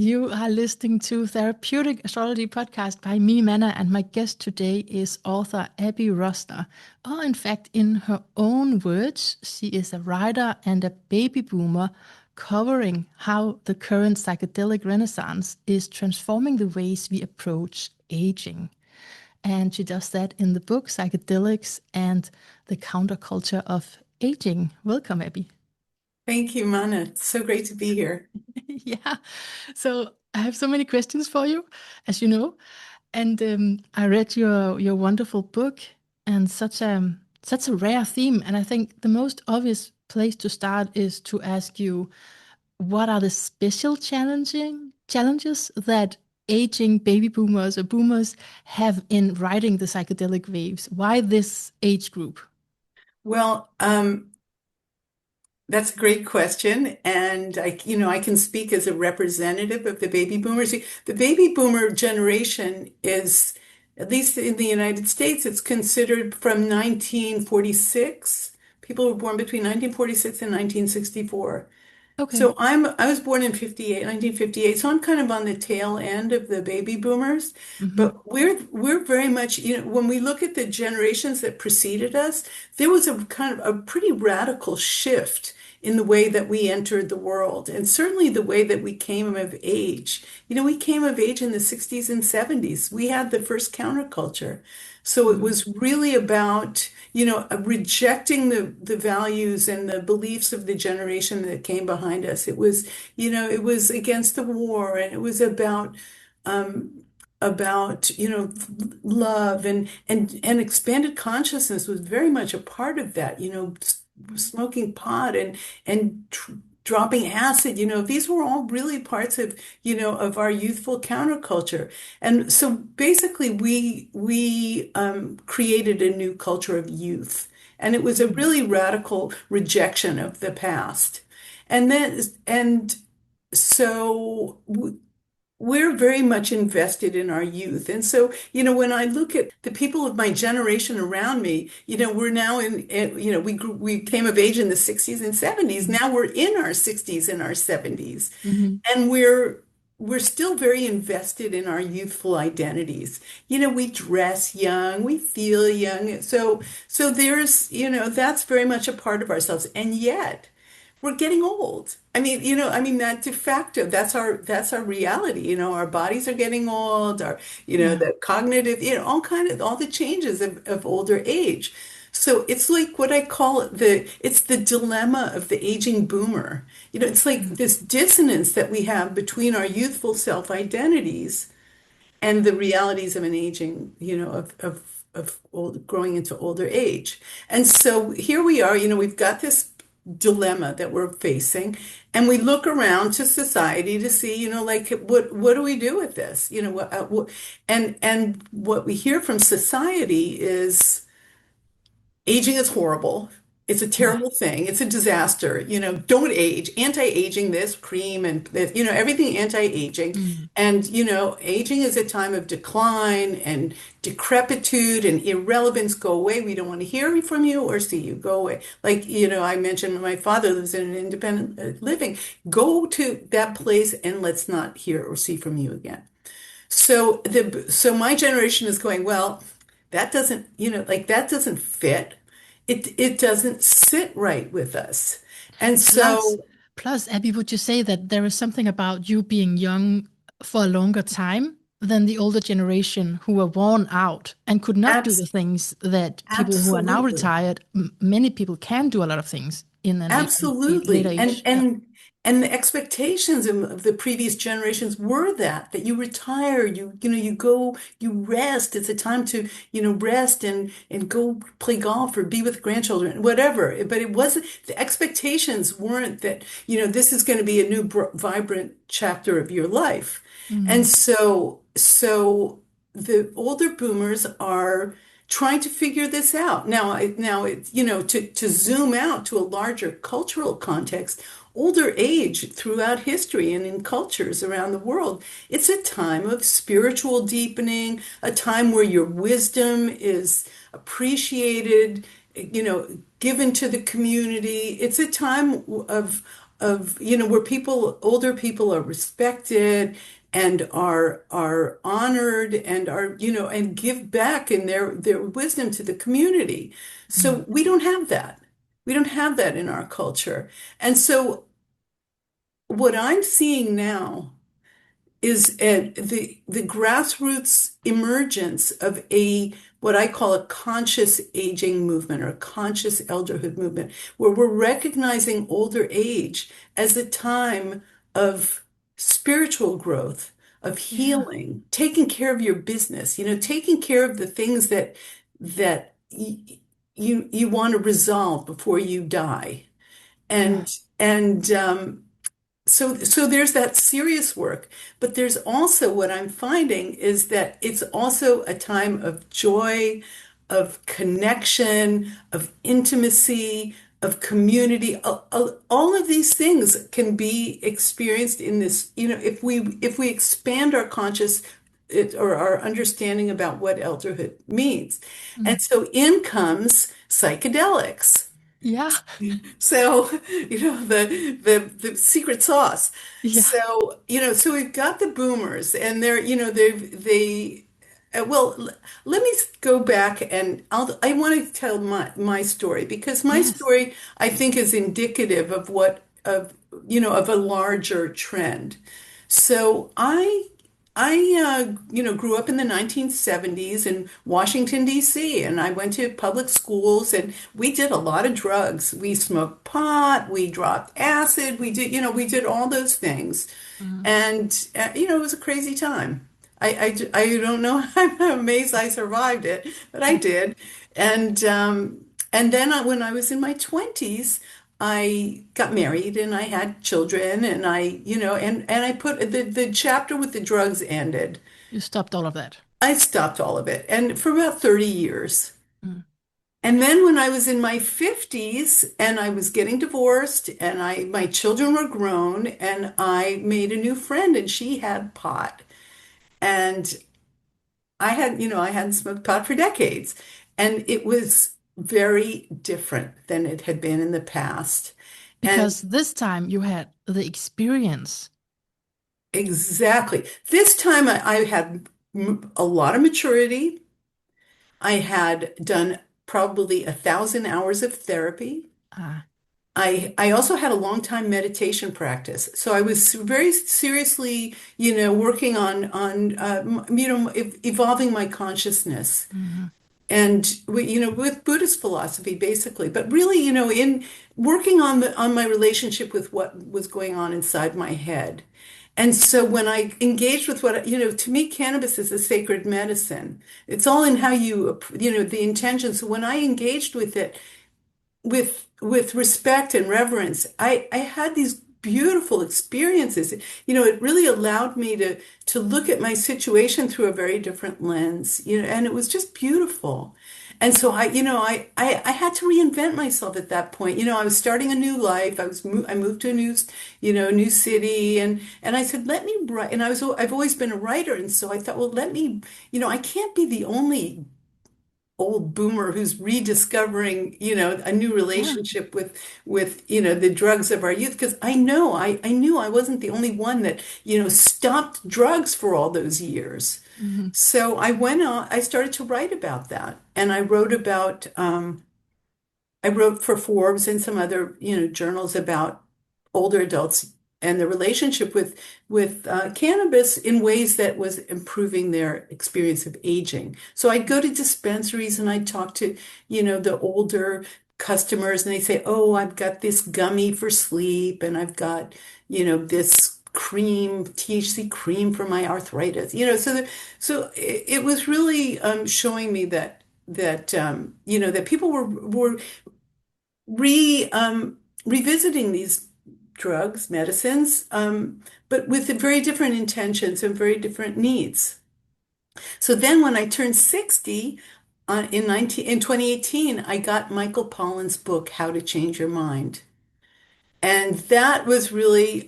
You are listening to Therapeutic Astrology Podcast by me, Manna, and my guest today is author Abbie Rosner. Or, in fact, in her own words, she is a writer and a baby boomer covering how the current psychedelic renaissance is transforming the ways we approach aging. And she does that in the book Psychedelics and the Counterculture of Aging. Welcome, Abbie. Thank you, Mana. It's so great to be here. Yeah. So I have so many questions for you, as you know. And I read your wonderful book and such a rare theme. And I think the most obvious place to start is to ask you, what are the special challenges that aging baby boomers or boomers have in riding the psychedelic waves? Why this age group? Well, that's a great question. And I can speak as a representative of the baby boomers. The baby boomer generation is, at least in the United States, it's considered from 1946. People were born between 1946 and 1964. Okay. So I was born in 1958, so I'm kind of on the tail end of the baby boomers. Hmm. But we're very much, when we look at the generations that preceded us, there was a kind of a pretty radical shift in the way that we entered the world, and certainly the way that we came of age. We came of age in the 60s and 70s. We had the first counterculture. So it was really about, rejecting the values and the beliefs of the generation that came behind us. It was against the war, and it was about love and expanded consciousness was very much a part of that. Smoking pot and dropping acid. These were all really parts of our youthful counterculture. And so basically we created a new culture of youth. And it was a really radical rejection of the past. And so we're very much invested in our youth. And so, when I look at the people of my generation around me, we're now we came of age in the 60s and 70s. Now we're in our 60s and our 70s. Hmm. And we're still very invested in our youthful identities. We dress young, we feel young. So there's, that's very much a part of ourselves. And yet, we're getting old. I mean that de facto, that's our reality. Our bodies are getting old, Yeah. the cognitive, all the changes of older age. So it's like what I call it's the dilemma of the aging boomer. It's like this dissonance that we have between our youthful self-identities and the realities of an aging, growing into older age. And so here we are, we've got this dilemma that we're facing, and we look around to society to see, like what do we do with this? And what we hear from society is aging is horrible. It's a Yeah. terrible thing. It's a disaster. Don't age. Anti-aging this cream and this, everything anti-aging. Mm. And, aging is a time of decline and decrepitude and irrelevance. Go away. We don't want to hear from you or see you. Go away. Like, I mentioned my father lives in an independent living. Go to that place and let's not hear or see from you again. So my generation is going, well, that doesn't, like that doesn't fit. It doesn't sit right with us. And Plus, so plus, Abby, would you say that there is something about you being young for a longer time than the older generation who were worn out and could not do the abs things that people who are now absolutely. retired, many people can do a lot of things in an later Absolutely. And age. Yeah. and and the expectations of the previous generations were that you retire, you go, you rest. It's a time to, rest and go play golf or be with grandchildren, whatever. But it wasn't, the expectations weren't that, this is going to be a new vibrant chapter of your life. And Mm. so the older boomers are trying to figure this out. Now it's, to zoom out to a larger cultural context, older age throughout history and in cultures around the world, it's a time of spiritual deepening, a time where your wisdom is appreciated, given to the community. It's a time where older people are respected and are honored and and give back in their wisdom to the community. Mm. So we don't have that. We don't have that in our culture. And so what I'm seeing now is the grassroots emergence of a what I call a conscious aging movement or a conscious elderhood movement, where we're recognizing older age as a time of spiritual growth, of Yeah. healing, taking care of your business, taking care of the things that you want to resolve before you die. Yeah. And and um, so there's that serious work, but there's also what I'm finding is that it's also a time of joy, of connection, of intimacy, of community. All of these things can be experienced in this, if we expand our or our understanding about what elderhood means. Mm. And so in comes psychedelics. Yeah. So, the secret sauce. Yeah. So we've got the boomers and well, let me go back and I want to tell my story because my Yes. story I think is indicative of of a larger trend. So I grew up in the 1970s in Washington, D.C., and I went to public schools and we did a lot of drugs. We smoked pot, we dropped acid, we did all those things. Mm. And, it was a crazy time. I don't know. I'm amazed I survived it, but I did. And, and then when I was in my 20s, I got married and I had children and and I put the chapter with the drugs ended. You stopped all of that. I stopped all of it and for about 30 years. Mm. And then when I was in my 50s and I was getting divorced and my children were grown and I made a new friend and she had pot. And I hadn't smoked pot for decades. And it was very different than it had been in the past. And Because this time you had the experience. exactly. This time I had a lot of maturity. I had done probably 1,000 hours of therapy. Ah, I also had a long time meditation practice. So I was very seriously, working on evolving my consciousness. mhm. And with Buddhist philosophy basically, but really in working on my relationship with what was going on inside my head. And so when I engaged with to me cannabis is a sacred medicine. It's all in how the intention. So when I engaged with it with respect and reverence, I had these beautiful experiences. It really allowed me to look at my situation through a very different lens, and it was just beautiful. And so I had to reinvent myself at that point. I was starting a new life. I moved to a new city, and I said, let me write. And I've always been a writer, and so I thought, well, let me, I can't be the only old boomer who's rediscovering, a new Yeah. relationship with the drugs of our youth. Because I knew I wasn't the only one that, stopped drugs for all those years. Mhm. So I started to write about that. And I wrote for Forbes and some other, journals about older adults and the relationship with cannabis in ways that was improving their experience of aging. So I'd go to dispensaries and I'd talk to, the older customers and they say, "Oh, I've got this gummy for sleep and I've got, this cream, THC cream for my arthritis." So it was really showing me that people were revisiting these drugs, medicines, but with very different intentions and very different needs. So then when I turned 60 in 2018, I got Michael Pollan's book, How to Change Your Mind. And that was really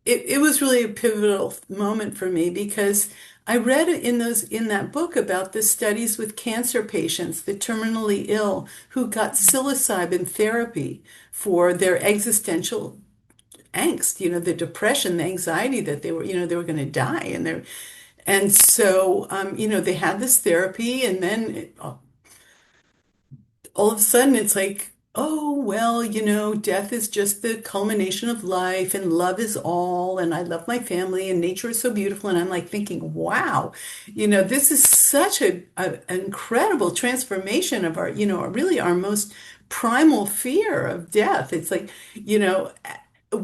it was really a pivotal moment for me because I read in that book about the studies with cancer patients, the terminally ill who got psilocybin therapy for their existential angst, the depression, the anxiety that they were going to die, and so they had this therapy, and then all of a sudden it's like, oh, well, death is just the culmination of life and love is all. And I love my family and nature is so beautiful. And I'm like thinking, wow, this is such an incredible transformation of really our most primal fear of death. It's like,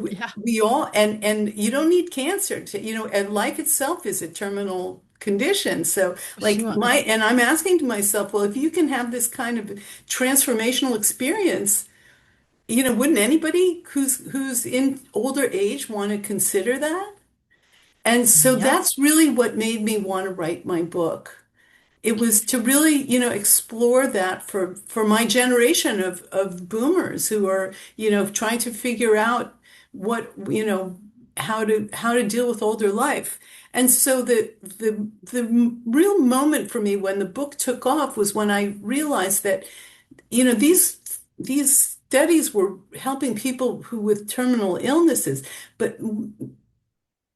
Yeah, we all, and you don't need cancer and life itself is a terminal condition. So for like sure. and I'm asking to myself, well, if you can have this kind of transformational experience, wouldn't anybody who's in older age want to consider that? And so Yeah, that's really what made me want to write my book. It was to really, explore that for my generation of boomers who are, trying to figure out what, how to deal with older life. And so the real moment for me when the book took off was when I realized that, these studies were helping people who with terminal illnesses, but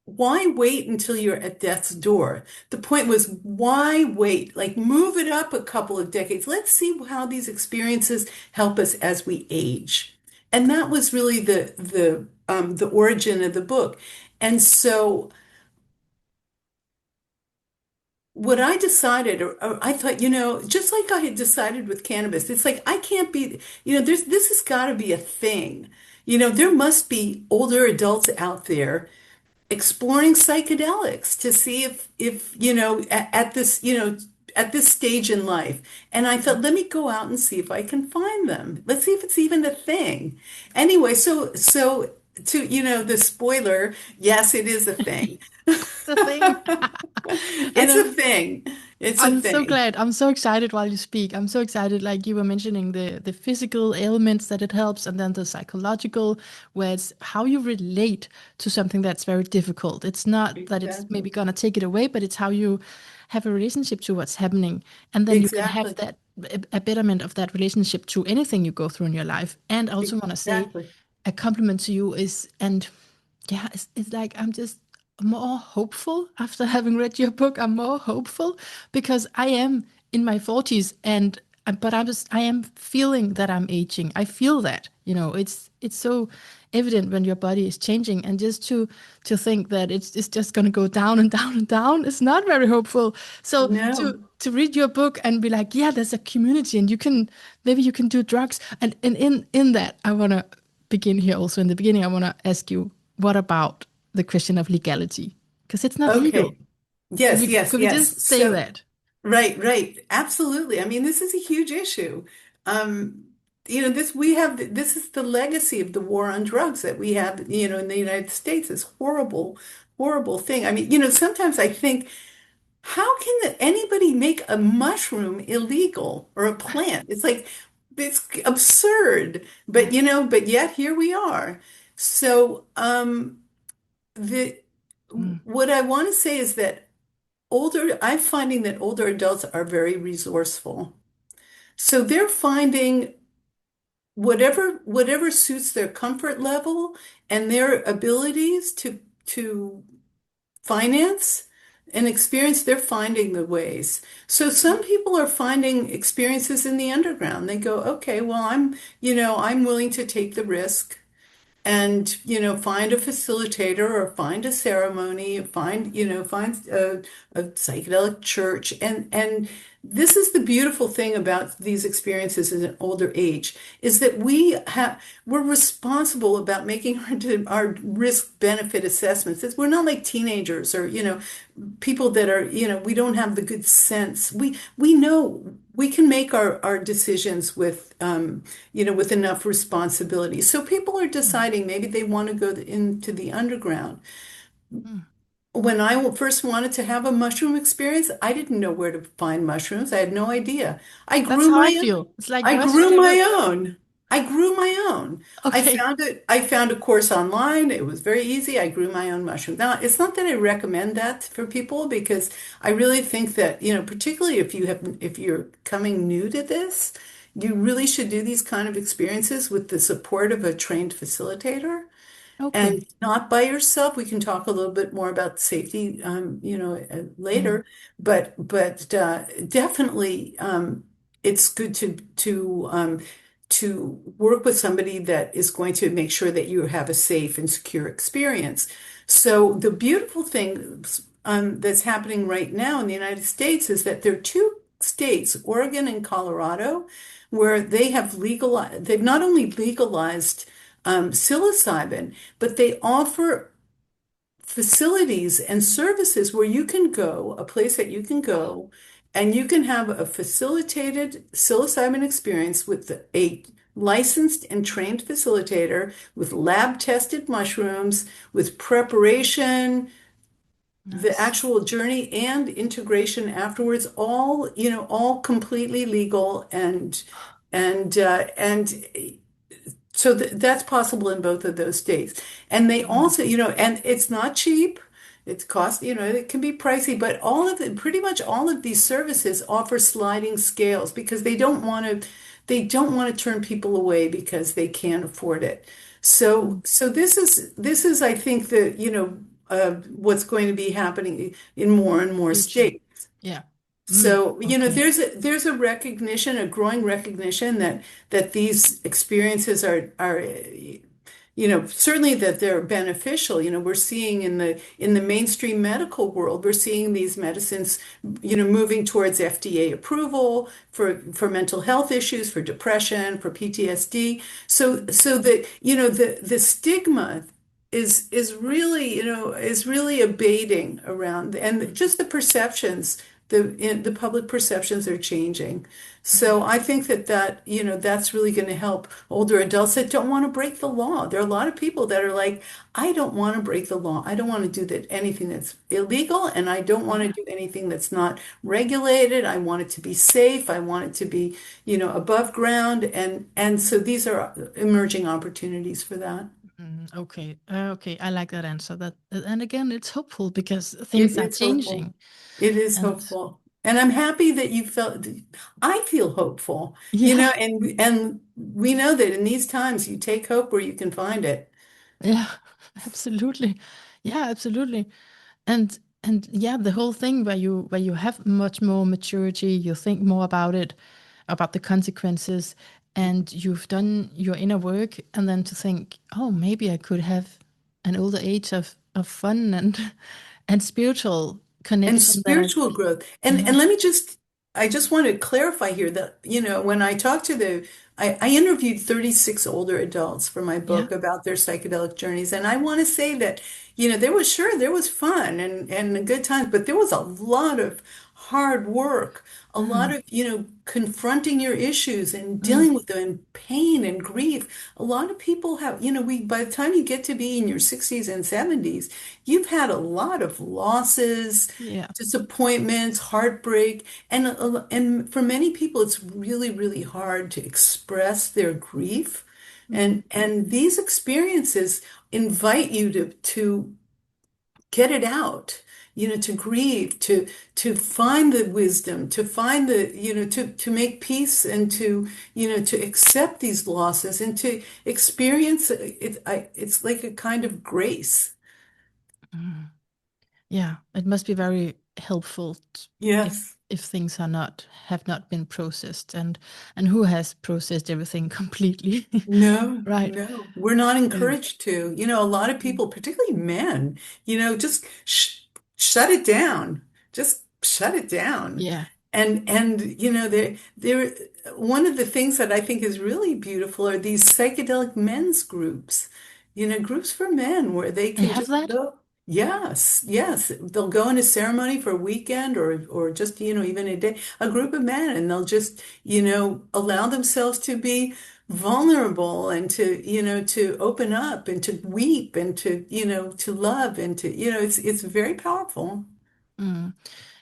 why wait until you're at death's door? The point was, why wait? Like, move it up a couple of decades. Let's see how these experiences help us as we age. And that was really the origin of the book. And so what I decided, or I thought, just like I had decided with cannabis, it's like I can't be, this has got to be a thing. There must be older adults out there exploring psychedelics to see if at this at this stage in life. And I thought, let me go out and see if I can find them. Let's see if it's even a thing. Anyway, so to the spoiler, yes, it is a thing. the thing. And It's a thing. It's a I'm so thing. glad. I'm so excited while you speak. I'm so excited, like you were mentioning the physical ailments that it helps, and then the psychological, where it's how you relate to something that's very difficult. It's not that it's maybe Exactly. gonna take it away, but it's how you have a relationship to what's happening, and then you can have Exactly. that a betterment of that relationship to anything you go through in your life. And I also want to say Exactly. a compliment to you is, and yeah, it's like I'm just more hopeful after having read your book. I'm more hopeful because I am in my 40s, and but I am feeling that I'm aging. I feel that, it's so evident when your body is changing, and just to think that it's just going to go down and down and down is not very hopeful. So No. to read your book and be like, yeah, there's a community, and maybe you can do drugs, and in that I want to begin here. Also in the beginning, I want to ask you, what about the question of legality? Because it's not legal. Okay. Yes, yes, Could we yes. just say So that? right, right. Absolutely. I mean, this is a huge issue. Um, this is the legacy of the war on drugs that we have, in the United States, this horrible, horrible thing. I mean, sometimes I think, how can anybody make a mushroom illegal or a plant? It's like it's absurd. Yeah. But yet here we are. So the Mm. what I want to say is that I'm finding that older adults are very resourceful. So they're finding whatever suits their comfort level and their abilities to finance and experience, they're finding the ways. So some people are finding experiences in the underground. They go, okay, well, I'm willing to take the risk and find a facilitator or find a ceremony, find a psychedelic church, and this is the beautiful thing about these experiences in an older age is that we're responsible about making our risk benefit assessments. We're not like teenagers or people that are, we don't have the good sense. We know we can make our decisions with enough responsibility. So people are Mm. deciding maybe they want to go into the underground. Mm. When I first wanted to have a mushroom experience, I didn't know where to find mushrooms. I had no idea. I That's grew how I my feel. It's like, I where should grew I my look? own. I grew my own. Okay. I found a course online. It was very easy. I grew my own mushroom. Now, it's not that I recommend that for people because I really think that, particularly if you're coming new to this, you really should do these kind of experiences with the support of a trained facilitator Okay. and not by yourself. We can talk a little bit more about safety, Mm, later, but definitely, it's good to work with somebody that is going to make sure that you have a safe and secure experience. So the beautiful thing, that's happening right now in the United States is that there are two states, Oregon and Colorado, where they've not only legalized psilocybin, but they offer facilities and services where you can go, a place that you can go, and you can have a facilitated psilocybin experience with a licensed and trained facilitator with lab tested mushrooms, with preparation, the nice. actual journey and integration afterwards, all completely legal and so that's possible in both of those states. And they Mm, also, and it's not cheap. It's cost, it can be pricey, but pretty much all of these services offer sliding scales because they don't want to turn people away because they can't afford it. So, mm, so this is, I think that, what's going to be happening in more and more future. states. Yeah. Mm, So, okay. there's a recognition, a growing recognition that these experiences are certainly that they're beneficial. We're seeing in the mainstream medical world, we're seeing these medicines, moving towards FDA approval for mental health issues, for depression, for PTSD. So that, the stigma is really abating around, and just the perceptions, the public perceptions are changing. Mm, So I think that's really going to help older adults that don't want to break the law. There are a lot of people that are like, I don't want to break the law. I don't want to do anything that's illegal, and I don't want to yeah. do anything that's not regulated. I want it to be safe. I want it to be, above ground, and so these are emerging opportunities for that. Okay. Okay. I like that answer. And again, it's hopeful because It things are is hopeful. changing. It is And hopeful. And I'm happy that you felt, I feel hopeful, yeah, and we know that in these times you take hope where you can find it. yeah, absolutely. Yeah, absolutely. And yeah, the whole thing where you have much more maturity, you think more about it, about the consequences, and you've done your inner work, and then to think, oh, maybe I could have an older age of fun and and spiritual And connection that I spiritual growth. And yeah. I just want to clarify here that, when I talked I interviewed 36 older adults for my Yeah. book about their psychedelic journeys. And I want to say that, there was fun and good times, but there was a lot of hard work, a lot Mm, of, confronting your issues and mm, dealing with them and pain and grief. A lot of people have, by the time you get to be in your 60s and 70s, you've had a lot of losses, yeah. disappointments, heartbreak, and for many people, it's really, really hard to express their grief. Mm, And these experiences invite you to get it out, to grieve, to find the wisdom, to find to make peace and to accept these losses and to experience it. It's like a kind of grace. mm. Yeah, it must be very helpful Yes. if things are not have not been processed, and who has processed everything completely, No, right? no, we're not Um, encouraged to. A lot of mm, people, particularly men, just shut it down. Just shut it down. yeah, And there one of the things that I think is really beautiful are these psychedelic men's groups. Groups for men where they they can have just that. go. Yes, yes. They'll go in a ceremony for a weekend or just, even a day, a group of men, and they'll just, allow themselves to be vulnerable and to open up and to weep and to love and it's very powerful. Mm.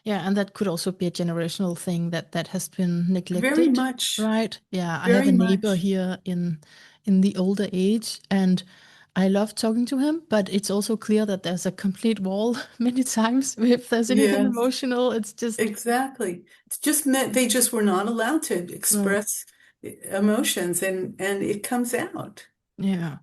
Yeah, and that could also be a generational thing that has been Very neglected, much, right? Yeah, I have very a neighbor much. here in the older age, and I love talking to him, but it's also clear that there's a complete wall many times. If there's anything Yes, emotional, it's just exactly. It's just meant they just were not allowed to right. express emotions, and it comes out. Yeah.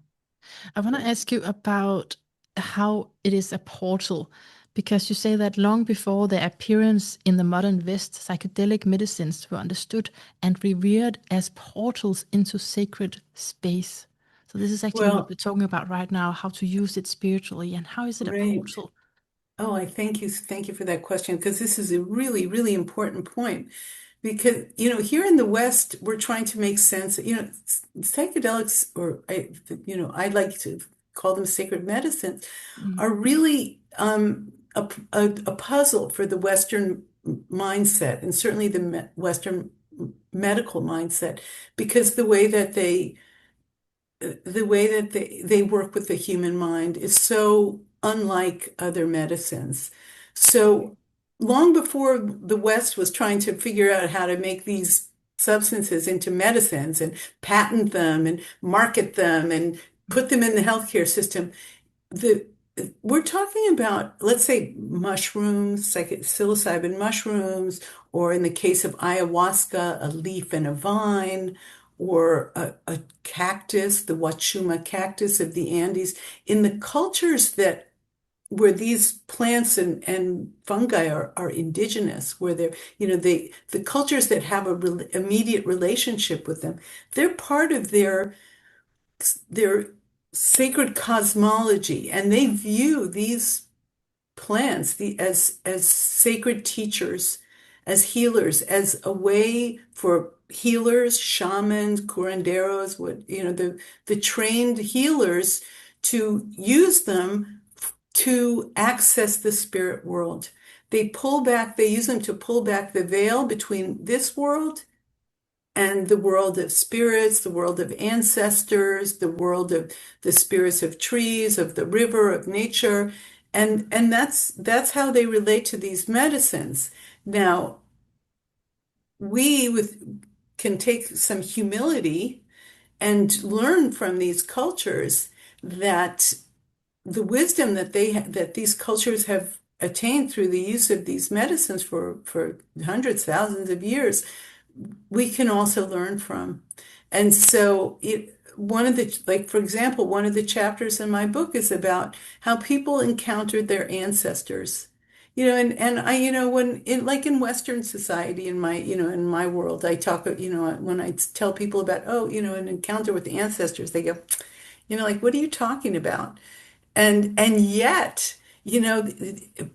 I want to ask you about how it is a portal, because you say that long before their appearance in the modern West, psychedelic medicines were understood and revered as portals into sacred space. So this is actually what Well, we're talking about right now, how to use it spiritually and how is it a great. portal? Oh, I thank you for that question because this is a really, really important point. Because, here in the West, we're trying to make sense, psychedelics, or I like to call them sacred medicines, Mm, are really a puzzle for the Western mindset, and certainly the Western medical mindset, because the way that they work with the human mind is so unlike other medicines. So long before the West was trying to figure out how to make these substances into medicines and patent them and market them and put them in the healthcare system, the we're talking about, let's say, mushrooms, like psilocybin mushrooms, or in the case of ayahuasca, a leaf and a vine, or a cactus, the Wachuma cactus of the Andes. In the cultures that where these plants and fungi are indigenous, where the cultures that have a immediate relationship with them, they're part of their sacred cosmology, and they view these plants as sacred teachers, as healers, as a way for healers, shamans, curanderos, the trained healers to use them to access the spirit world. They use them to pull back the veil between this world and the world of spirits, the world of ancestors, the world of the spirits of trees, of the river, of nature. And that's how they relate to these medicines. Now, we with can take some humility and learn from these cultures that the wisdom that these cultures have attained through the use of these medicines for hundreds, thousands of years, we can also learn from. And so like, for example, one of the chapters in my book is about how people encountered their ancestors. And I, like in Western society, in my world, I talk, when I tell people about, oh, an encounter with the ancestors, they go, like, what are you talking about? And yet,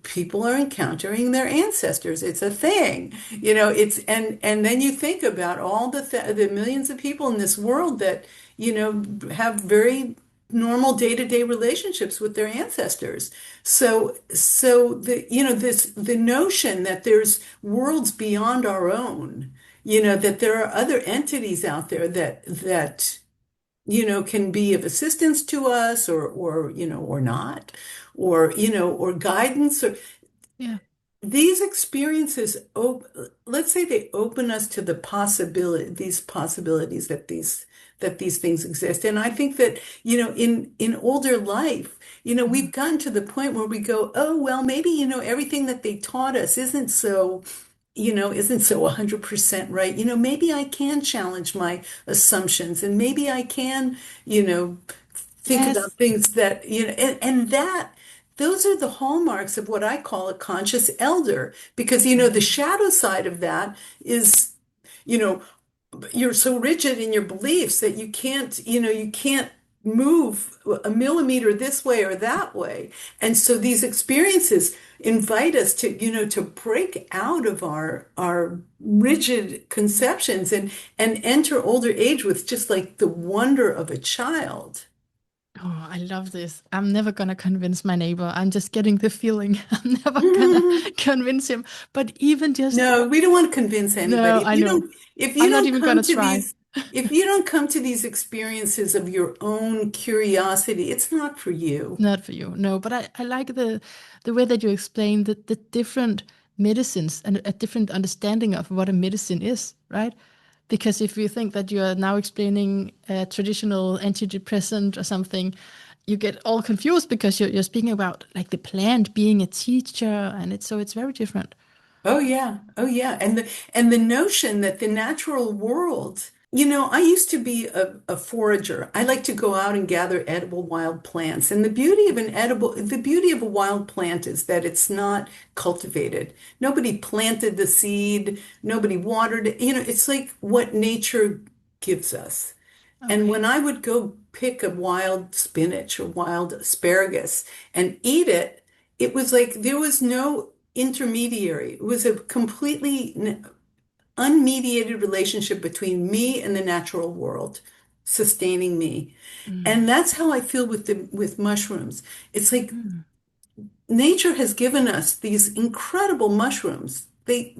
people are encountering their ancestors. It's a thing. And then you think about all the millions of people in this world that, have very normal day-to-day relationships with their ancestors. So the notion that there's worlds beyond our own, that there are other entities out there that can be of assistance to us, or not, or guidance, or yeah. these experiences, let's say they open us to these possibilities that these things exist. And I think that, in older life, Mm. we've gotten to the point where we go, oh, well, maybe, everything that they taught us isn't so 100% right. Maybe I can challenge my assumptions, and maybe I can, think about Yes. things that, and that those are the hallmarks of what I call a conscious elder, because, the Mm. shadow side of that is, you know, you're so rigid in your beliefs that you can't move a millimeter this way or that way. And so these experiences invite us to break out of our rigid conceptions and enter older age with just like the wonder of a child. Oh, I love this. I'm never gonna convince my neighbor. I'm just getting the feeling. I'm never gonna convince him. But even just No, we don't want to convince no, anybody. If I you know. don't, if you I'm not don't even come gonna to try. these experiences of your own curiosity, it's not for you. Not for you. No, but I like the way that you explain the different medicines and a different understanding of what a medicine is, right? Because if you think that you are now explaining a traditional antidepressant or something, you get all confused because you're speaking about like the plant being a teacher, and it's very different. Oh yeah. Oh yeah. And the notion that the natural world, I used to be a forager. I like to go out and gather edible wild plants. And the beauty of a wild plant is that it's not cultivated. Nobody planted the seed, nobody watered it. It's like what nature gives us. And Okay. when I would go pick a wild spinach or wild asparagus and eat it, it was like there was no intermediary. It was a completely unmediated relationship between me and the natural world, sustaining me. Mm. And that's how I feel with mushrooms. It's like Mm. nature has given us these incredible mushrooms. They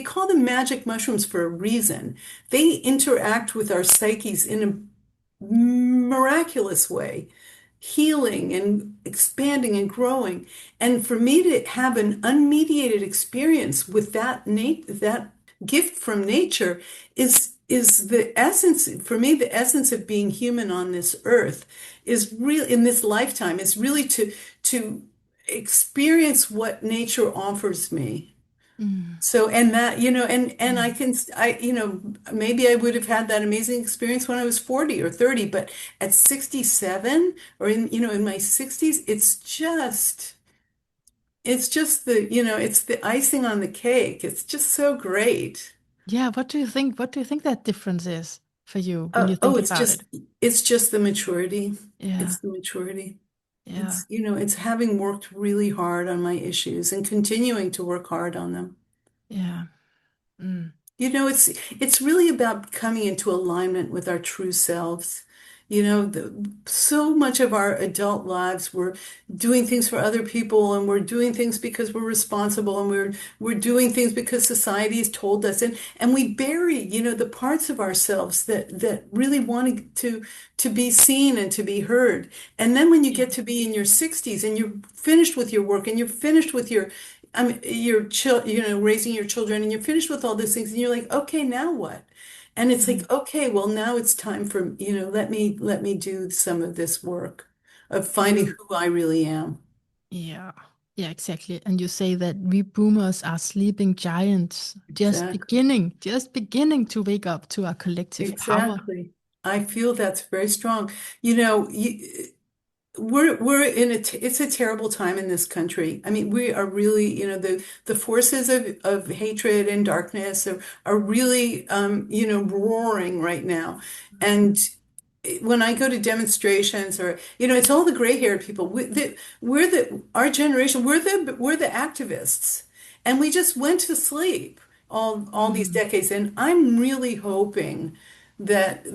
call them magic mushrooms for a reason. They interact with our psyches in a miraculous way, healing and expanding and growing. And for me to have an unmediated experience with that gift from nature is the essence, for me, the essence of being human on this earth is real in this lifetime is really to experience what nature offers me. Mm. So, and that, and Mm. maybe I would have had that amazing experience when I was 40 or 30, but at 67 or in my 60s, it's just it's the icing on the cake. It's just so great. Yeah, what do you think? What do you think that difference is for you when you Oh, think about it? it's just the maturity. Yeah, It's the maturity. yeah, It's having worked really hard on my issues and continuing to work hard on them. yeah. Mm. It's really about coming into alignment with our true selves. So much of our adult lives, we're doing things for other people, and we're doing things because we're responsible, and we're doing things because society has told us, and we bury, the parts of ourselves that really want to be seen and to be heard. And then when you Yeah. get to be in your 60s and you're finished with your work and you're finished with raising your children, and you're finished with all those things, and you're like, okay, now what? And it's Mm. like, okay, well, now it's time for, let me do some of this work of finding You, who I really am. yeah, yeah, exactly. And you say that we boomers are sleeping giants, Exactly. just beginning to wake up to our collective power. Exactly. I feel that's very strong. You know, you, we're in it's a terrible time in this country. I mean, we are really, the forces of hatred and darkness are really, roaring right now. And when I go to demonstrations, or it's all the gray-haired people. Our generation. We're the activists, and we just went to sleep all these Mm. decades. And I'm really hoping that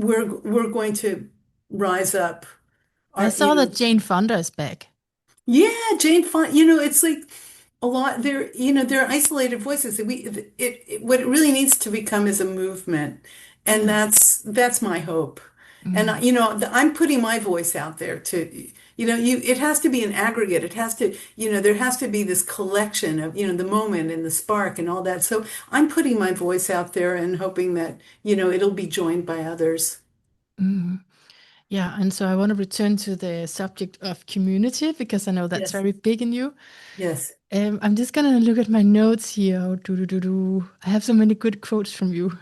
we're going to rise up. I Our, saw that Jane Fonda is back. yeah, Jane Fonda, it's like a lot they're isolated voices. What it really needs to become is a movement. And Yeah. that's my hope. And Mm. I'm putting my voice out there to, it has to be an aggregate. It has to, there has to be this collection of, the moment and the spark and all that. So I'm putting my voice out there and hoping that, it'll be joined by others. Mm. Yeah, and so I want to return to the subject of community because I know that's Yes. very big in you. Yes. I'm just gonna look at my notes here. Oh, do, do, do, do. I have so many good quotes from you.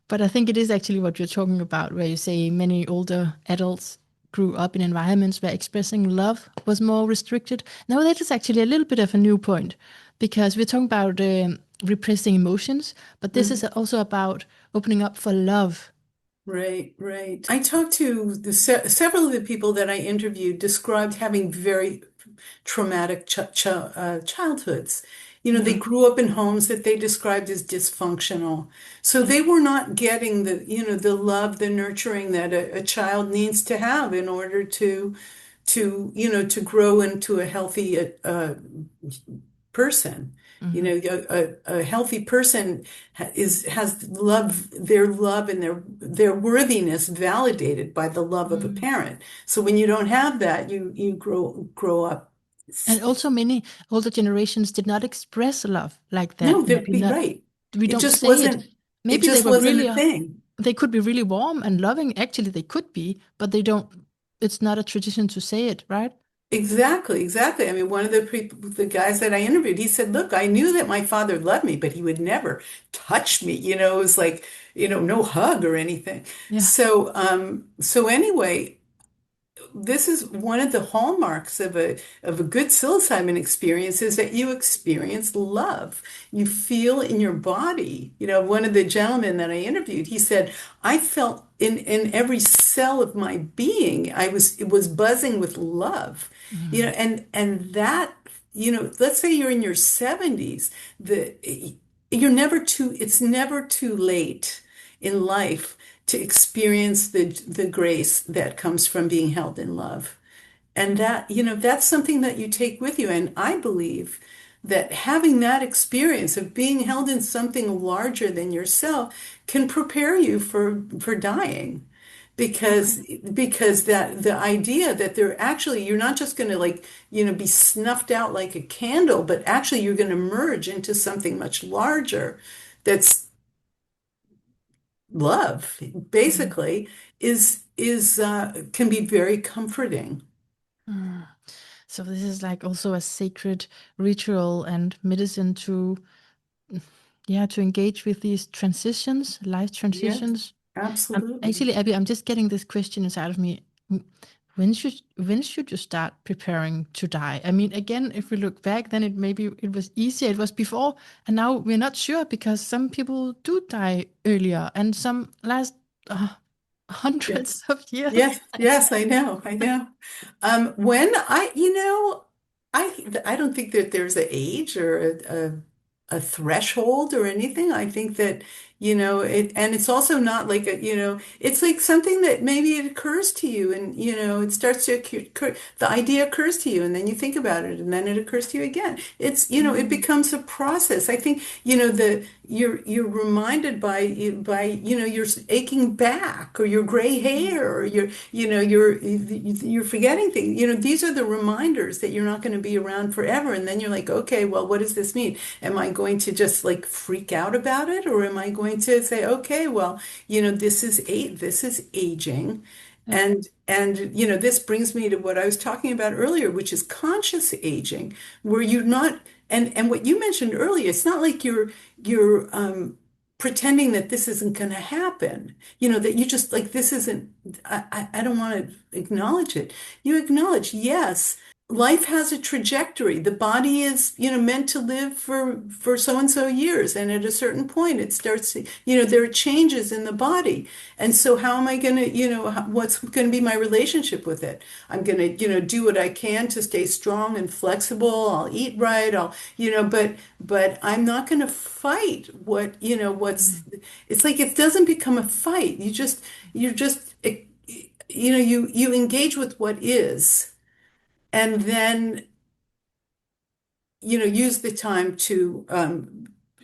But I think it is actually what you're talking about, where you say many older adults grew up in environments where expressing love was more restricted. Now, that is actually a little bit of a new point because we're talking about repressing emotions, but this is Mhm. also about opening up for love. Right, right. I talked to several of the people that I interviewed described having very traumatic childhoods. They Yeah. grew up in homes that they described as dysfunctional. So Yeah. they were not getting the love, the nurturing that a child needs to have in order to grow into a healthy person. You Mhm. know, a healthy person has their love and their worthiness validated by the love of a Mm. parent. So when you don't have that, you grow up. And also, many older generations did not express love like No, that. they'd Maybe be not. right. We It don't just say it. wasn't. It Maybe they just were wasn't really, a thing. they could be really warm and loving. Actually, they could be, but they don't. It's not a tradition to say it, right? Exactly, exactly. I mean, one of the people, the guys that I interviewed, he said, "Look, I knew that my father loved me, but he would never touch me. You know, it was like, no hug or anything." Yeah. So anyway, this is one of the hallmarks of a good psilocybin experience is that you experience love. You feel in your body. You know, one of the gentlemen that I interviewed, he said, I felt in every cell of my being, it was buzzing with love. You know, Mm. and that, let's say you're in your 70s, it's never too late in life to experience the grace that comes from being held in love. And that, that's something that you take with you. And I believe that having that experience of being held in something larger than yourself can prepare you for dying. Okay. Because that the idea that you're not just going to like, be snuffed out like a candle, but actually you're going to merge into something much larger that's love, Mm. basically, is can be very comforting. Mm. So this is like also a sacred ritual and medicine to, yeah, to engage with these transitions, life Yes, transitions. absolutely. Actually, Abby, I'm just getting this question inside of me. When should you start preparing to die? I mean, again, if we look back, then it was easier. It was before, and now we're not sure because some people do die earlier, and some last uh, Yes. hundreds of years. Yes, yes, I know, I know. When I don't think that there's an age or a threshold or anything. I think that, and it's also not like it's like something that maybe it occurs to you and, it starts to occur, the idea occurs to you and then you think about it and then it occurs to you again. It Mm, becomes a process. I think, you're reminded by your aching back or your gray mm, hair or you're forgetting things. These are the reminders that you're not going to be around forever. And then you're like, okay, well, what does this mean? Am I going to just like freak out about it, or am I going to say, okay, well, this is aging. yeah. And this brings me to what I was talking about earlier, which is conscious aging, where you're not and what you mentioned earlier, it's not like you're pretending that this isn't going to happen. That you just like this isn't I don't want to acknowledge it. You acknowledge, yes, life has a trajectory. The body is, meant to live for so and so years, and at a certain point, it starts. There are changes in the body, and so how am I going to, what's going to be my relationship with it? I'm going to, do what I can to stay strong and flexible. I'll eat right. But I'm not going to fight what's. Mm, It's like it doesn't become a fight. You're just, you engage with what is and then use the time to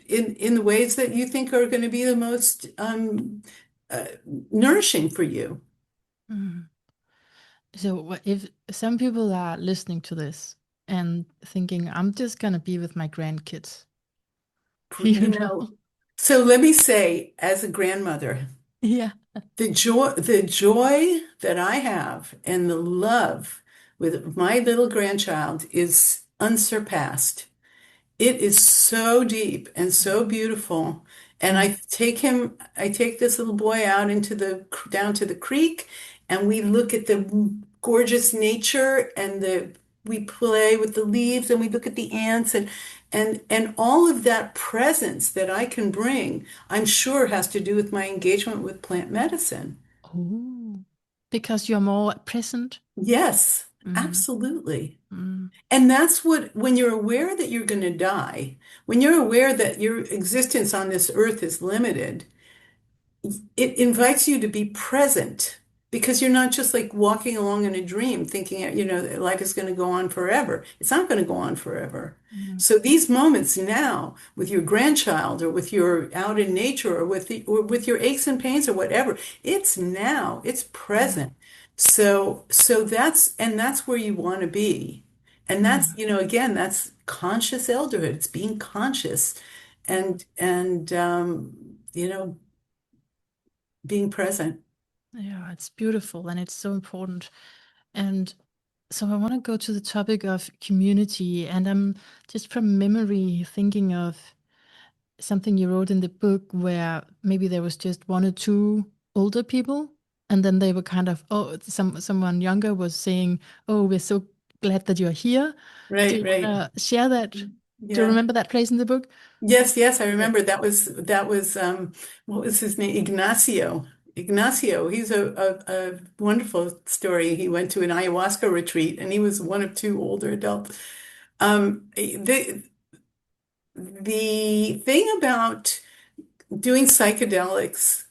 in the ways that you think are going to be the most uh, nourishing for you. mm. So if some people are listening to this and thinking, I'm just gonna be with my grandkids, you You know? know, so let me say, as a grandmother, Yeah. the joy that I have and the love with my little grandchild is unsurpassed. It is so deep and so beautiful. And Mm. I take this little boy out down to the creek, and we look at the gorgeous nature we play with the leaves and we look at the ants and all of that presence that I can bring, I'm sure has to do with my engagement with plant medicine. Oh, because you're more present. Yes, Mm, absolutely. mm, And that's when you're aware that you're going to die, when you're aware that your existence on this earth is limited, it invites you to be present. because you're not just like walking along in a dream thinking, life is going to go on forever. It's not going to go on forever. Mm. So these moments now with your grandchild or with your out in nature or with your aches and pains or whatever, it's now, it's Yeah. present. So that's where you want to be. And that's, Mm. again, that's conscious elderhood. It's being conscious and being present. Yeah, it's beautiful and it's so important. And so I want to go to the topic of community, and I'm just from memory thinking of something you wrote in the book where maybe there was just one or two older people, and then they were kind of, oh, someone younger was saying, "Oh, we're so glad that you're here." Do Right, you right. want to share that? Do you Yeah. remember that place in the book? Yes, yes, I Yeah. remember that was what was his name? Ignacio. Ignacio, he's a wonderful story. He went to an ayahuasca retreat and he was one of two older adults. The thing about doing psychedelics,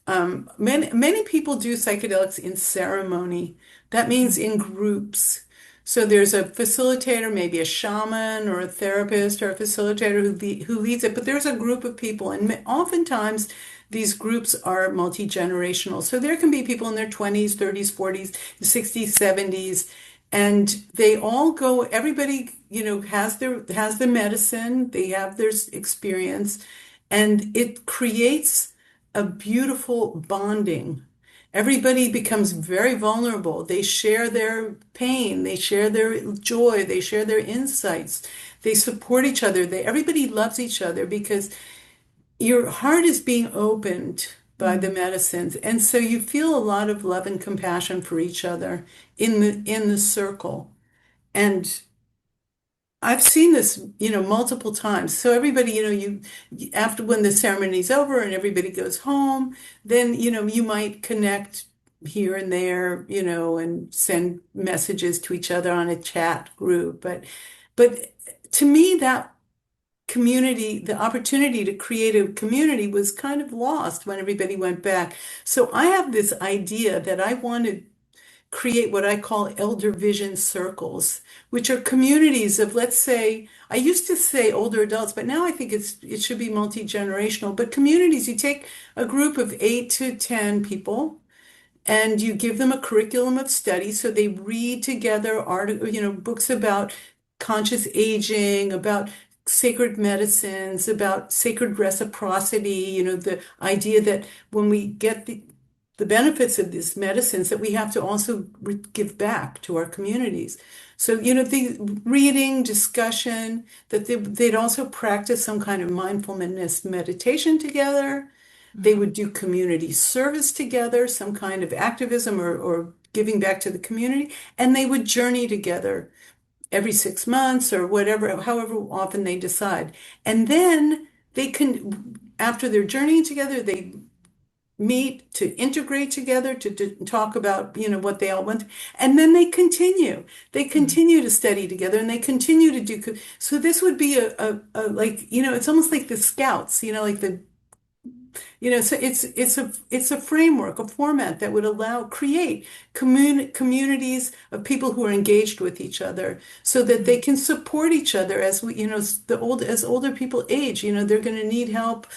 many people do psychedelics in ceremony. That means in groups. So there's a facilitator, maybe a shaman or a therapist or a facilitator who leads it, but there's a group of people, and oftentimes these groups are multi-generational. So there can be people in their 20s, 30s, 40s, 60s, 70s, and they all go, everybody, has the medicine, they have their experience, and it creates a beautiful bonding. Everybody becomes very vulnerable. They share their pain, they share their joy, they share their insights. They support each other. Everybody loves each other because your heart is being opened by the Mm. medicines. And so you feel a lot of love and compassion for each other in the circle. And I've seen this, multiple times. So everybody, after when the ceremony's over and everybody goes home, then, you might connect here and there, and send messages to each other on a chat group. But to me, that community, the opportunity to create a community was kind of lost when everybody went back. So I have this idea that I want to create what I call elder vision circles, which are communities of, let's say, I used to say older adults, but now I think it should be multi-generational. But communities, you take a group of 8 to 10 people and you give them a curriculum of study. So they read together books about conscious aging, about sacred medicines, about sacred reciprocity, the idea that when we get the benefits of these medicines, that we have to also give back to our communities. So, the reading, discussion, that they'd also practice some kind of mindfulness meditation together. They Mm. would do community service together, some kind of activism or giving back to the community, and they would journey together every 6 months or whatever, however often they decide. And then they can, after they're journeying together, they meet to integrate together to talk about, what they all went through. And then they Mm. continue to study together and they continue to do. So this would be a like, it's almost like the scouts, like so it's a framework, a format that would create communities of people who are engaged with each other so that they Mm. can support each other as as older people age, they're going to need help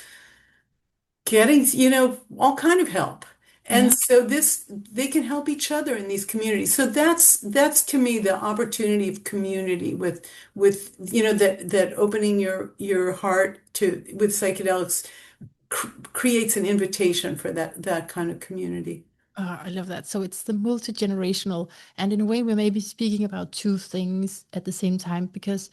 getting, all kind of help. And Yeah. so they can help each other in these communities. So that's to me the opportunity of community with, that opening your heart to with psychedelics creates an invitation for that kind of community. I love that. So it's the multi-generational, and in a way, we may be speaking about two things at the same time because,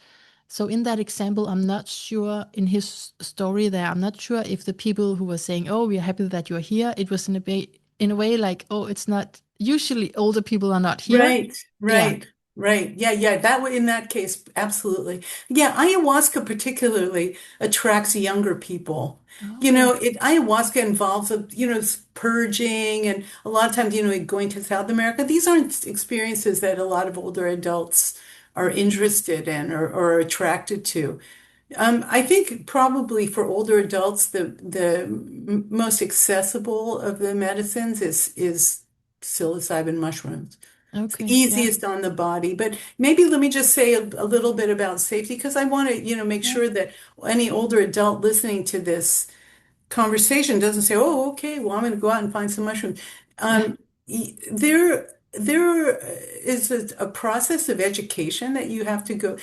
so in that example, I'm not sure in his story there, I'm not sure if the people who were saying, "Oh, we're happy that you're here," it was in a way like, "Oh, it's not usually older people are not here." Right, Yeah. right, right. Yeah, yeah. In that case, absolutely. Yeah, ayahuasca particularly attracts younger people. Oh. Ayahuasca involves purging and a lot of times, going to South America. These aren't experiences that a lot of older adults are interested in or attracted to. I think probably for older adults, the most accessible of the medicines is psilocybin mushrooms. It's the Okay. Yeah. easiest on the body, but maybe let me just say a little bit about safety because I want to, make Yeah. sure that any older adult listening to this conversation doesn't say, "Oh, okay, well, I'm going to go out and find some mushrooms." Yeah. There is a process of education that you have to go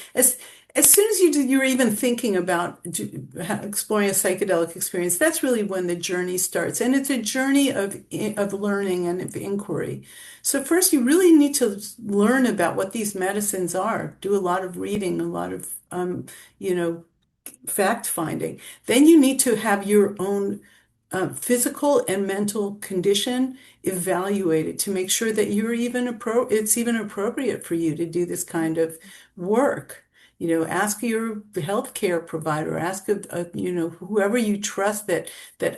as soon as you're even thinking about exploring a psychedelic experience. That's really when the journey starts, and it's a journey of learning and of inquiry. So first, you really need to learn about what these medicines are. Do a lot of reading, a lot of you know fact finding. Then you need to have your own physical and mental condition evaluated to make sure that it's even appropriate for you to do this kind of work. Ask your healthcare provider, ask whoever you trust that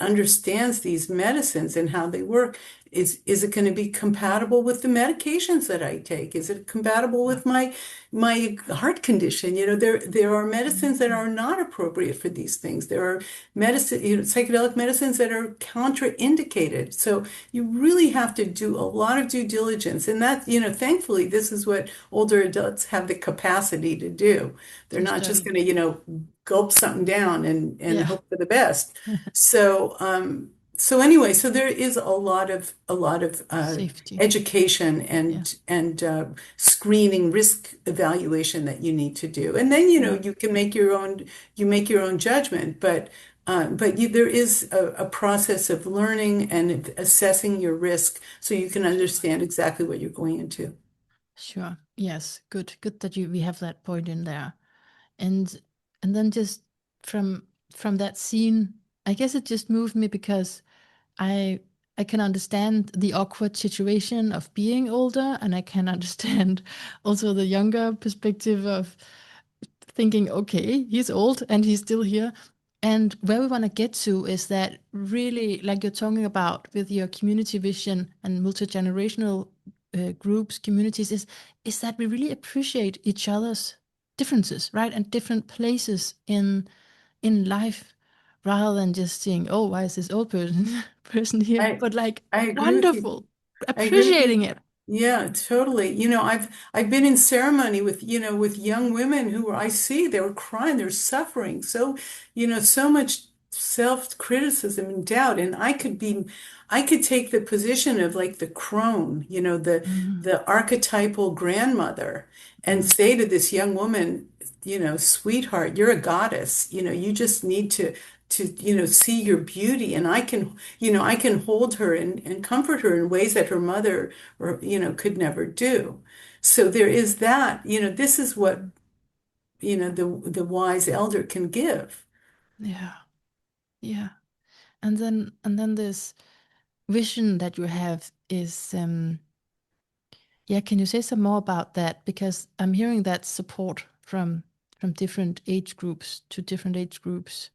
understands these medicines and how they work. Is it going to be compatible with the medications that I take? Is it compatible with my heart condition? There are medicines that are not appropriate for these things. There are psychedelic medicines that are contraindicated. So you really have to do a lot of due diligence. And that, thankfully, this is what older adults have the capacity to do. They're To not just study. going to, gulp something down and Yeah. hope for the best. So, so anyway, so there is a lot of Safety. education Yeah. and screening risk evaluation that you need to do. And then, Yeah. you can make your own judgment, but there is a process of learning and assessing your risk so you can Sure. understand exactly what you're going into. Sure. Yes. Good. Good that we have that point in there. And then just from that scene, I guess it just moved me because I I can understand the awkward situation of being older, and I can understand also the younger perspective of thinking, okay, he's old and he's still here. And where we want to get to is that really, like you're talking about with your community vision and multi-generational groups, communities, is that we really appreciate each other's differences, right? And different places in life, rather than just saying, oh, why is this old person here? I But like, I agree with you. wonderful, I agree with you. appreciating it. Yeah, totally. I've been in ceremony with young women who I see they were crying, they're suffering. So, so much self-criticism and doubt. And I could take the position of like the crone, Mm, the archetypal grandmother and mm, say to this young woman, sweetheart, you're a goddess. You just need to see your beauty. And I can hold her and comfort her in ways that her mother or could never do. So there is that. This is what mm. the wise elder can give. Yeah, yeah. And then this vision that you have is yeah, can you say some more about that? Because I'm hearing that support from different age groups to different age groups.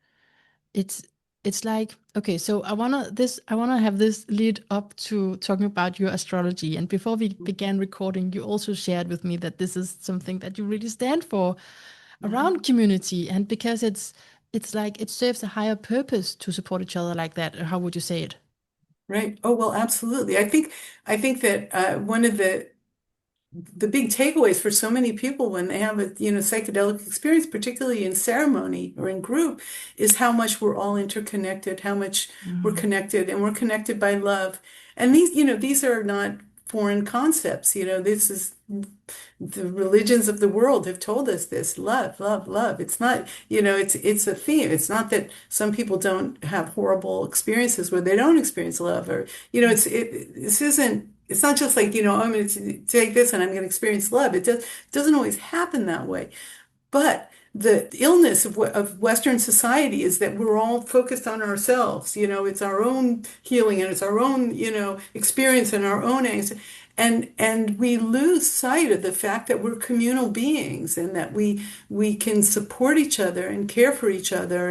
It's it's like, okay, so I wanna have this lead up to talking about your astrology. And before we began recording, you also shared with me that this is something that you really stand for Mhm. around community, and because it's like it serves a higher purpose to support each other like that. Or how would you say it? Right. Oh, well, absolutely. I think that one of the big takeaways for so many people when they have a psychedelic experience, particularly in ceremony or in group, is how much we're all interconnected, how much we're Mm, connected, and we're connected by love. And these are not foreign concepts. This is the religions of the world have told us this: love, love, love. It's not, it's a theme. It's not that some people don't have horrible experiences where they don't experience love, or this isn't. It's not just like, I'm going to take this and I'm going to experience love. It doesn't always happen that way. But the illness of Western society is that we're all focused on ourselves. It's our own healing and it's our own, experience and our own angst. And we lose sight of the fact that we're communal beings and that we can support each other and care for each other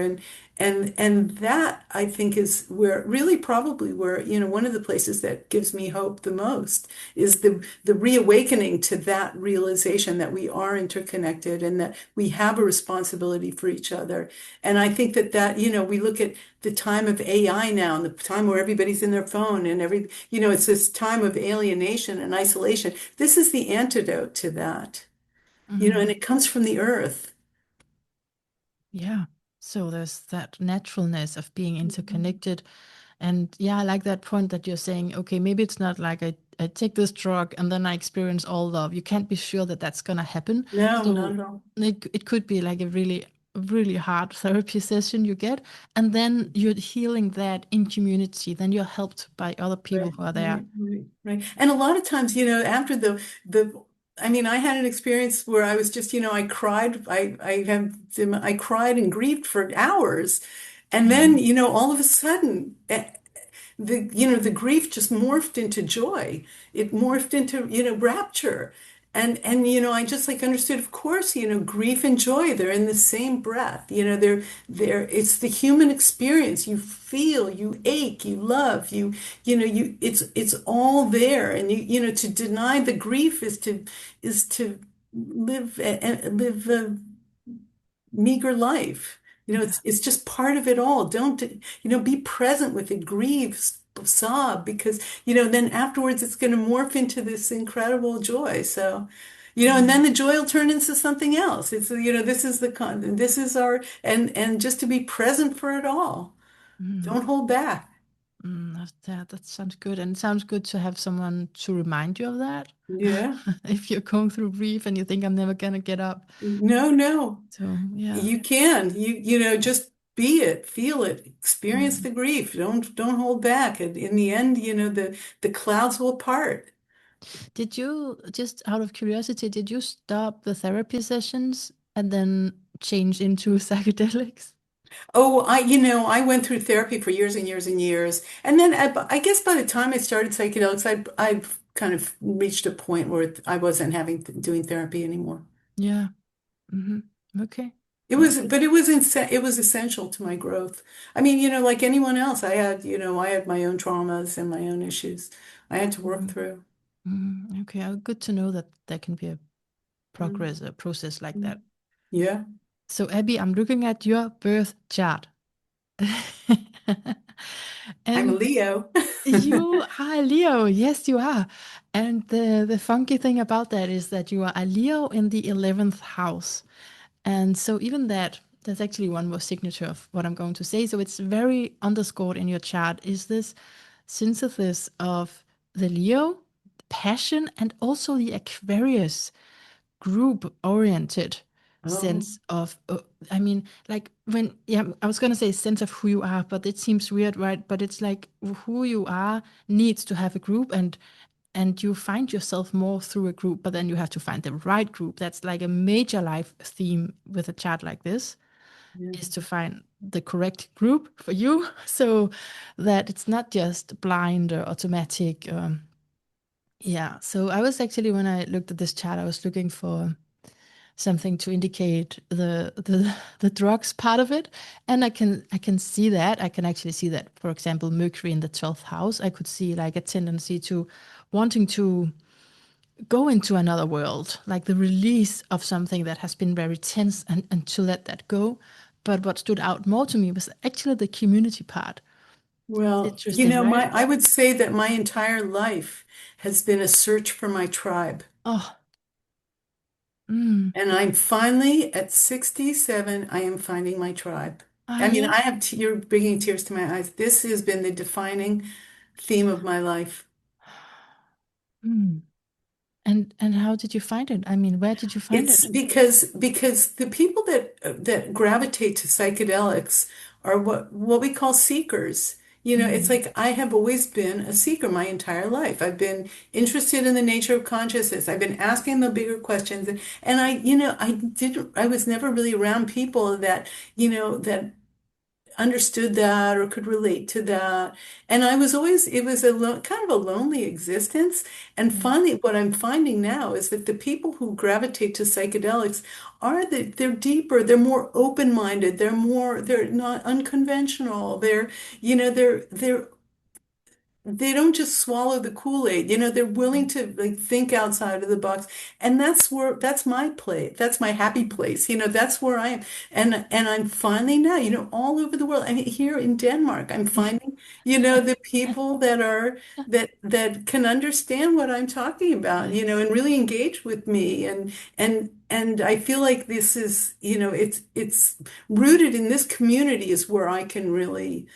And that I think is where really probably where, one of the places that gives me hope the most is the reawakening to that realization that we are interconnected and that we have a responsibility for each other. And I think that we look at the time of AI now and the time where everybody's in their phone and it's this time of alienation and isolation. This is the antidote to that, and Hmm. it comes from the earth. Yeah. So there's that naturalness of being Mhm. interconnected. And yeah, I like that point that you're saying, okay, maybe it's not like I take this drug and then I experience all love. You can't be sure that that's going to happen. No, not So at all. it could be like a really hard therapy session you get. And then you're healing that in community. Then you're helped by other people Right, who are there. right, right, right. And a lot of times, after the I mean, I had an experience where I was just, I cried. I cried and grieved for hours. And then, Mm, all of a sudden, the grief just morphed into joy. It morphed into, rapture. And I just like understood, of course, grief and joy, they're in the same breath. It's the human experience. You feel, you ache, you love, it's all there. And to deny the grief is to live a meager life. yeah. It's just part of it all. Don't, be present with it, grieve, sob, because, then afterwards it's going to morph into this incredible joy. So, and Mm, then the joy will turn into something else. This is this is and just to be present for it all. mm, Don't hold back. that sounds good. And it sounds good to have someone to remind you of that. Yeah. If you're going through grief and you think I'm never gonna get up. No, no. So yeah. You can. Just be it, feel it, experience Mm. the grief. Don't hold back. And in the end, the clouds will part. Did you, just out of curiosity, did you stop the therapy sessions and then change into psychedelics? Oh, I went through therapy for years and years and years. And then I guess by the time I started psychedelics, I've kind of reached a point where I wasn't doing therapy anymore. Yeah. Hmm. Okay. Okay. But it was essential to my growth. I mean, like anyone else, I had my own traumas and my own issues I had to work Hmm. through. Hmm. Okay. Good to know that there can be Mm, a process like mm. that. Yeah, So, Abby, I'm looking at your birth chart. I'm a And Leo. you are a Leo. Yes, you are. And the funky thing about that is that you are a Leo in the 11th house. And so even that, there's actually one more signature of what I'm going to say. So it's very underscored in your chart is this synthesis of the Leo, passion, and also the Aquarius group oriented Oh, sense of I mean, like when, yeah, I was going to say sense of who you are, but it seems weird, right? But it's like who you are needs to have a group, and you find yourself more through a group, but then you have to find the right group. That's like a major life theme with a chart like this, yeah. is to find the correct group for you, so that it's not just blind or automatic. Yeah, so I was actually, when I looked at this chart, I was looking for something to indicate the drugs part of it, and I can see that. I can actually see that, for example, Mercury in the 12th house, I could see like a tendency to wanting to go into another world, like the release of something that has been very tense, and to let that go. But what stood out more to me was actually the community part. Well, Interesting, right? I would say that my entire life has been a search for my tribe. Oh, mm, And I'm finally at 67, I am finding my tribe. ah, I mean, yeah. you're bringing tears to my eyes. This has been the defining theme of my life. Mm. And how did you find it? I mean, where did you find It's it? because the people that gravitate to psychedelics are what we call seekers. It's Mm, like I have always been a seeker my entire life. I've been interested in the nature of consciousness. I've been asking the bigger questions, and I was never really around people that understood that or could relate to that. And I was always, it was a kind of a lonely existence. And Mm. finally, what I'm finding now is that the people who gravitate to psychedelics are that they're deeper, they're more open-minded, they're not unconventional. They don't just swallow the Kool-Aid. They're willing Mm. to like think outside of the box. And that's my place. That's my happy place. That's where I am. And I'm finally now, all over the world. I mean, here in Denmark, I'm finding, the people that can understand what I'm talking about, Yes. and really engage with me. And I feel like this is, it's rooted in this community is where I can really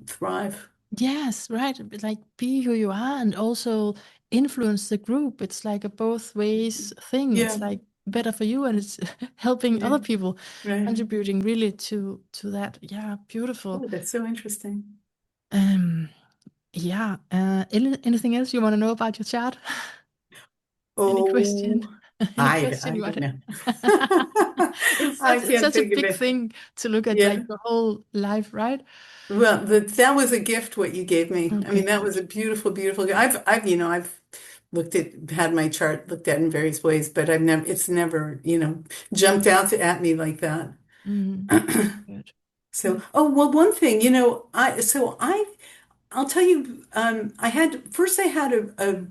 thrive. Yes, right. Like be who you are and also influence the group. It's like a both ways thing. It's Yeah, like better for you and it's helping yeah, other people, right. contributing really to that. Yeah, beautiful. Oh, that's so interesting. Um, yeah. Anything else you want to know about your chart? Any question? Oh, Any I question you don't want to? know. I It's can't such a think of big it. thing to look at like Yeah. your whole life, right? Well, that was a gift what you gave me. I Okay, mean, that was good. a beautiful, beautiful gift. I've had my chart looked at in various ways, but it's never, jumped out at me like that. Mm, good. So, oh, well, one thing, I'll tell you, I had a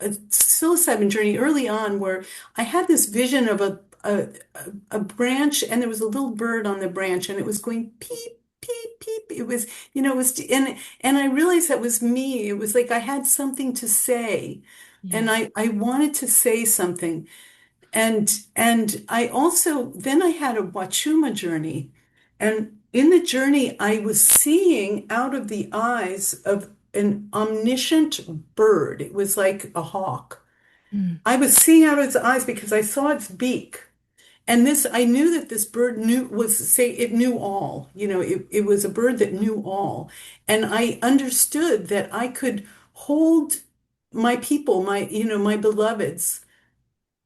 psilocybin journey early on where I had this vision of a branch and there was a little bird on the branch and it was going peep, peep, peep. It was, it was, and I realized that was me. It was like I had something to say and Yes. I wanted to say something. And I also then I had a Wachuma journey. And in the journey, I was seeing out of the eyes of an omniscient bird. It was like a hawk. Mm, I was seeing out of its eyes because I saw its beak. And I knew that this bird it knew all. It was a bird that knew all. And I understood that I could hold my people, my beloveds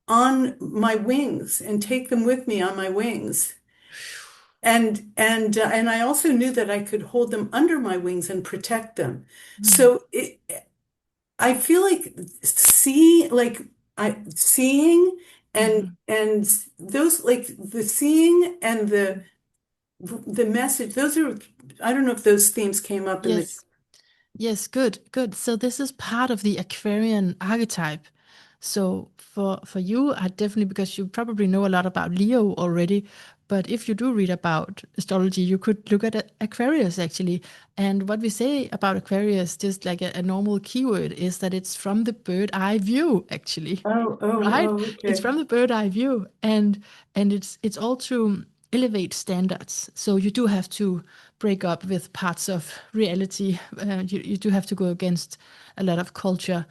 on my wings and take them with me on my wings. And I also knew that I could hold them under my wings and protect them. mm, So I feel like seeing mhm. and those like the seeing and the message. Those are I don't know if those themes came up in the. Yes. Yes, good, good. So this is part of the Aquarian archetype. So for you, I definitely because you probably know a lot about Leo already, but if you do read about astrology, you could look at Aquarius actually. And what we say about Aquarius, just like a normal keyword, is that it's from the bird eye view, actually. Oh, oh, Right? oh, It's okay. from the bird eye view, and it's all to elevate standards. So you do have to break up with parts of reality. You do have to go against a lot of culture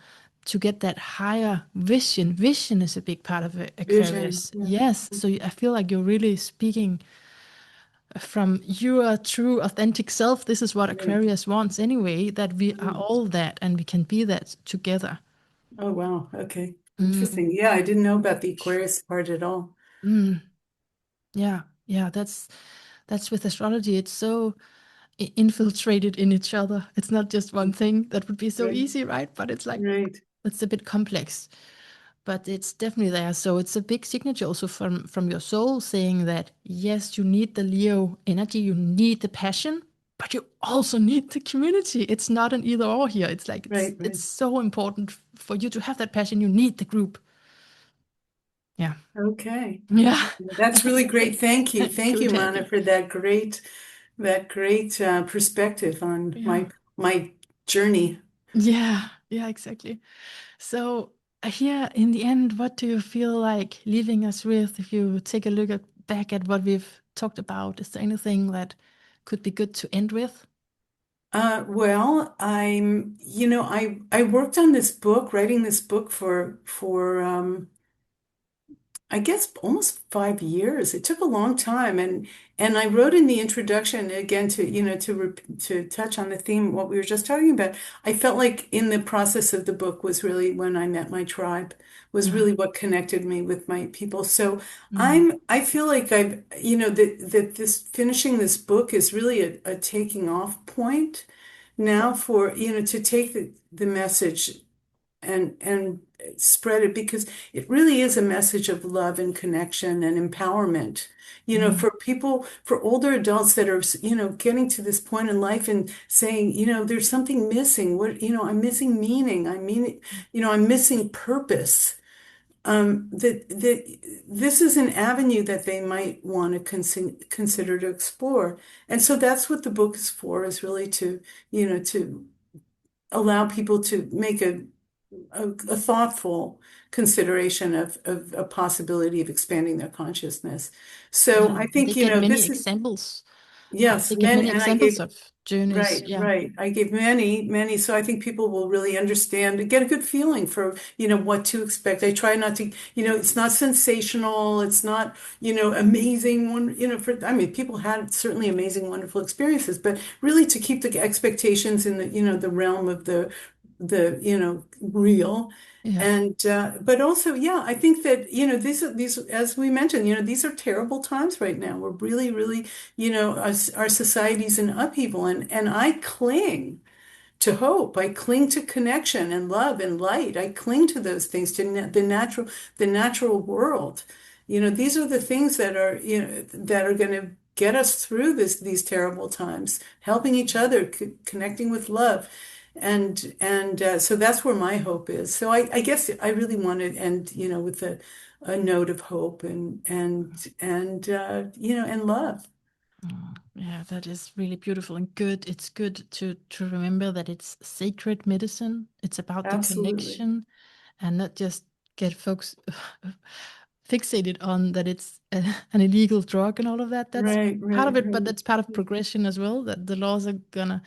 to get that higher vision. Vision is a big part of Vision. Aquarius. Yeah. Yes. So I feel like you're really speaking from your true, authentic self. This is what Right. Aquarius wants anyway, that we are Mm. all that and we can be that together. Oh, wow. Okay. Mm, Interesting. Yeah, I didn't know about the Aquarius part at all. mm. Yeah, yeah, that's with astrology. It's so infiltrated in each other. It's not just one thing. That would be so Right. easy, right? But it's like Right. it's a bit complex. But it's definitely there. So it's a big signature also from your soul saying that yes, you need the Leo energy, you need the passion, but you also need the community. It's not an either or here. It's like Right. it's Right. so important for you to have that passion. You need the group. Yeah. Okay. Yeah. That's really great. Thank you. Thank you, Good, Mana, Abby. for that great perspective on Yeah. my journey. Yeah. Yeah, exactly. So, here in the end, what do you feel like leaving us with if you take a look back at what we've talked about? Is there anything that could be good to end with? Well, I worked on this book, writing this book I guess almost 5 years. It took a long time, and I wrote in the introduction again to to touch on the theme what we were just talking about. I felt like in the process of the book was really when I met my tribe, was Mm, really what connected me with my people. So mm, I feel like I've that this finishing this book is really a taking off point now for to take the message and spread it because it really is a message of love and connection and empowerment. mm, For people, for older adults that are, getting to this point in life and saying, there's something missing. I'm missing meaning. I mean, I'm missing purpose. That this is an avenue that they might want to consider to explore. And so that's what the book is for, is really to allow people to make a thoughtful consideration of a possibility of expanding their consciousness. So yeah, I and think, they get many this is, examples. yes, They get many and I examples gave, of journeys. right, Yeah, right. I gave many. So I think people will really understand, get a good feeling for, what to expect. I try not to, it's not sensational. It's not, amazing one, I mean, people had certainly amazing, wonderful experiences, but really to keep the expectations in the realm of the real. yeah. And but also, yeah, I think that these as we mentioned, these are terrible times right now. We're really, really, our society's in upheaval, and I cling to hope. I cling to connection and love and light. I cling to those things, to the natural world. These are the things that are, that are going to get us through these terrible times, helping each other, connecting with love. And so that's where my hope is. So I guess I really want to end, with a note of hope and love. Yeah, that is really beautiful and good. It's good to remember that it's sacred medicine. It's about the Absolutely. connection and not just get folks fixated on that it's an illegal drug and all of that. That's Right, part of right, it, but right. that's part of progression as well. That the laws are gonna,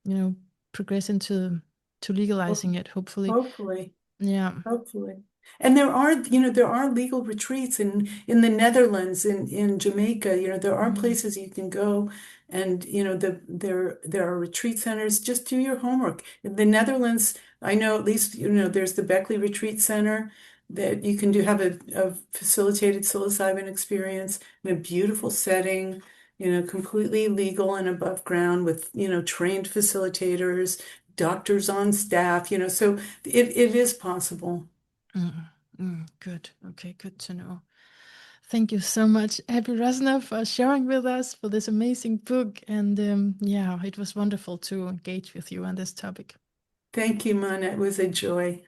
you know, progress into to legalizing it. Hopefully, Hopefully. yeah. Hopefully. And there are legal retreats in the Netherlands, in Jamaica, there are Mm, places you can go and there are retreat centers. Just do your homework. In the Netherlands, I know at least, there's the Beckley Retreat Center that you can have a facilitated psilocybin experience in a beautiful setting, completely legal and above ground with, trained facilitators, doctors on staff, so it is possible. mm, good. Okay, good to know. Thank you so much, Abbie Rosner, for sharing with us for this amazing book. And yeah, it was wonderful to engage with you on this topic. Thank you, Mana. It was a joy.